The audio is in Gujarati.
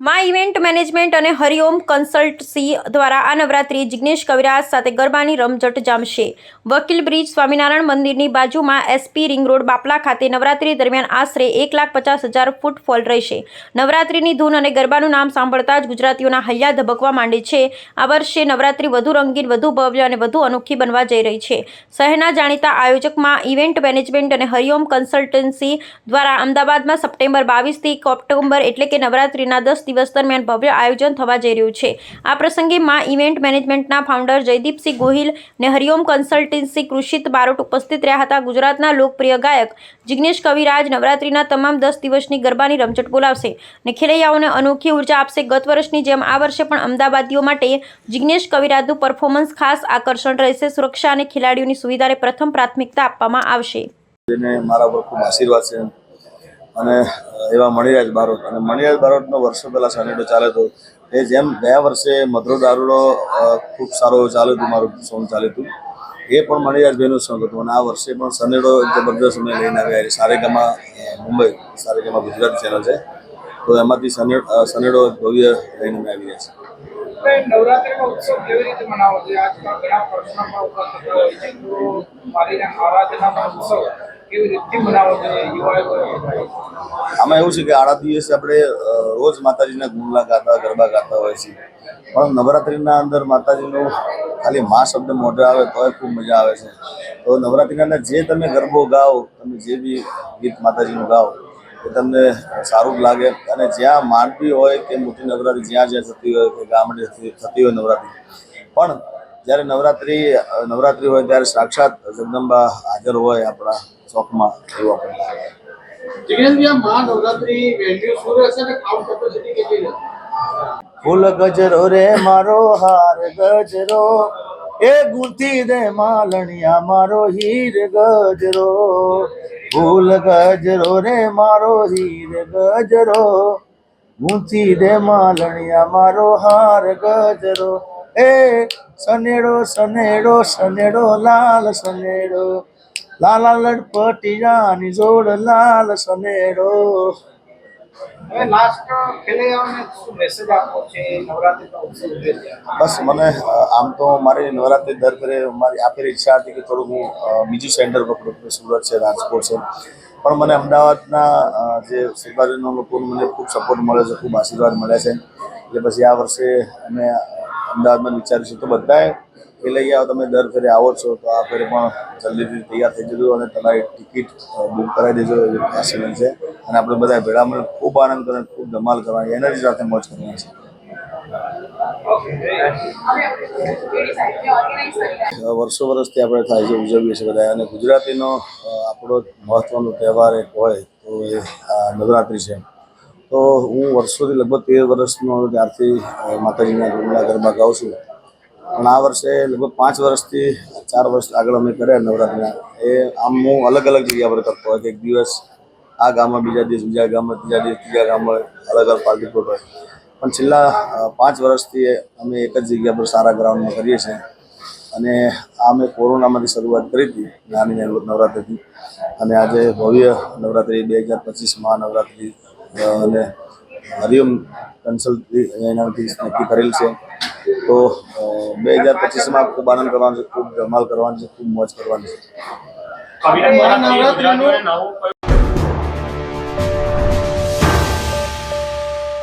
માં ઇવેન્ટ મેનેજમેન્ટ અને હરિઓમ કન્સલ્ટન્સી દ્વારા આ નવરાત્રિ જિગ્નેશ કવિરાજ સાથે ગરબાની રમઝટ જામશે। વકીલ બ્રિજ સ્વામિનારાયણ મંદિરની બાજુમાં એસપી રિંગ રોડ બાપલા ખાતે નવરાત્રિ દરમિયાન આશરે 1,50,000 ફૂટફોલ રહેશે। નવરાત્રિની ધૂન અને ગરબાનું નામ સાંભળતા જ ગુજરાતીઓના હૈયા ધબકવા માંડે છે। આ વર્ષે નવરાત્રિ વધુ રંગીન, વધુ ભવ્ય અને વધુ અનોખી બનવા જઈ રહી છે। શહેરના જાણીતા આયોજકમાં ઇવેન્ટ મેનેજમેન્ટ અને હરિઓમ કન્સલ્ટન્સી દ્વારા અમદાવાદમાં સપ્ટેમ્બર 22 થી ઓક્ટોબર એટલે કે નવરાત્રિના 10 દિવસ દરમિયાન ભવ્ય આયોજન થવા જઈ રહ્યું છે। આ પ્રસંગે માં ઇવેન્ટ મેનેજમેન્ટના ફાઉન્ડર જયદીપસિંહ ગોહિલ અને હરિઓમ કન્સલ્ટન્સી કૃષિત બારોટ ઉપસ્થિત રહ્યા હતા। ગુજરાતના લોકપ્રિય ગાયક જિગ્નેશ કવિરાજ નવરાત્રિના તમામ 10 દિવસની ગરબાની રમઝટ બોલાવશે અને ખેલૈયાઓને અનોખી ઉર્જા આપશે। ગત વર્ષની જેમ આ વર્ષે પણ અમદાવાદીઓ માટે જિગ્નેશ કવિરાજનું પરફોર્મન્સ ખાસ આકર્ષણ રહેશે। સુરક્ષા અને ખેલાડીઓની સુવિધાને પ્રથમ પ્રાથમિકતા આપવામાં આવશે। મારા પર ખૂબ આશીર્વાદ છે અને એવા મણિરાજ બારોટ અને મણિરાજ બારોટનો વર્ષો પહેલાં સનેડો ચાલે તો એ જેમ ગયા વર્ષે મધુરો દારૂડો ખૂબ સારો ચાલ્યું હતું, મારું સોંગ ચાલ્યું હતું, એ પણ મણિરાજભાઈનું સોંગ હતું અને આ વર્ષે પણ સનેડો જબરદસ્ત અમે લઈને આવ્યા। સારેગામા મુંબઈ, સારેગામા ગુજરાત ચેનલ છે, તો એમાંથી સનેડો ભવ્ય લઈને અમે આવી રહ્યા છીએ। નવરાત્રીનો ઉત્સવ કેવી રીતે મનાવો છો? આજકાલ ઘણા પ્રશ્નોમાં ઉભા થતા હોય છે, તો મારીના આરાધનાનો ઉત્સવ કેવી રીતે મનાવો છો યુવાઓ? આમાં એવું છે કે આડા દિવસે આપણે રોજ માતાજીના ગુણલા ગાતા, ગરબા ગાતા હોય છે, પણ નવરાત્રિના અંદર માતાજીનું ખાલી મા શબ્દ મોઢે આવે તોય ખૂબ મજા આવે છે। તો નવરાત્રિના અંદર જે તમે ગરબો ગાઓ, તમે જે બી ગીત માતાજીનું ગાઓ એ તમને સારું જ લાગે। અને જ્યાં માંડવી હોય કે મોટી નવરાત્રિ જ્યાં થતી હોય કે ગામડે થતી હોય નવરાત્રિ, પણ જ્યારે નવરાત્રિ હોય ત્યારે સાક્ષાત જગદંબા હાજર હોય આપણા ચોકમાં, એવું આપણે લાગે। ફૂલ ગજરો રે મારો હાર ગજરો, એ ગુંથી દે માલણિયા મારો હીર ગજરો। ફૂલ ગજરો રે મારો હીર ગજરો, ગુંથી દે માલણિયા મારો હાર ગજરો। એ સનેડો સનેડો સનેડો લાલ સનેડો, લાલા લડપટિયાની જોડ લાલ સનેડો। હવે લાસ્ટ ખેલૈયાઓને શું મેસેજ આપવો છે નવરાત્રીનો ઉત્સવ જોઈએ? બસ મને આમ તો મારી નવરાત્રિ દર ફેરે મારી આ ફેરી ઈચ્છા હતી કે થોડું હું બીજું સેન્ટર પકડું, સુરત છે, રાજકોટ છે, પણ મને અમદાવાદના જે સેવાજનો લોકોનો મને ખૂબ સપોર્ટ મળે છે, ખૂબ આશીર્વાદ મળે છે, એટલે પછી આ વર્ષે અમે અમદાવાદમાં વિચારીશું। તો બધાએ ખેલૈયાઓ તમે દર ફેરે આવો છો તો આ ફેરે પણ જલ્દીથી તૈયાર થઈ જજો અને તમારી ટિકિટ બુક કરાવી દેજો, એવી આશીર્વાદ છે। અને આપણે બધા ભેળા મળીને ખૂબ આનંદ કરવાનો, ખૂબ ધમાલ કરવાની, એનર્જી સાથે મોજ કરવાની છે। વર્ષો વર્ષથી આપણે થાય છે, ઉજવીએ છીએ બધા, અને ગુજરાતીનો આપણો મહત્ત્વનો તહેવાર એક હોય તો એ નવરાત્રિ છે। તો હું વર્ષોથી લગભગ 13 વર્ષનો ત્યારથી માતાજીના ગુણલા ગરબા ગાઉં છું, પણ આ વર્ષે લગભગ 5 વર્ષથી 4 વર્ષ આગળ અમે કર્યા નવરાત્રિના। એ આમ હું અલગ અલગ જગ્યા પર કરતો હોય કે એક દિવસ આ ગામમાં, બીજા દિવસ બીજા ગામમાં, ત્રીજા દિવસ ત્રીજા ગામમાં, અલગ અલગ પાર્ટી પ્લોટ હોય, પણ છેલ્લા 5 વર્ષથી અમે એક જ જગ્યા પર સારા ગ્રાઉન્ડમાં કરીએ છીએ। અને આ અમે કોરોનામાંથી શરૂઆત કરી હતી, નાની નવરાત્રિથી, અને આજે ભવ્ય નવરાત્રિ 2025 મહાનવરાત્રિ અને હરિઓમ કન્સલ્ટન્સી એનાથી નક્કી કરેલ છે। તો 2025માં ખૂબ આનંદ કરવાનો છે, ખૂબ ધમાલ કરવાનો છે, ખૂબ મોજ કરવાની છે।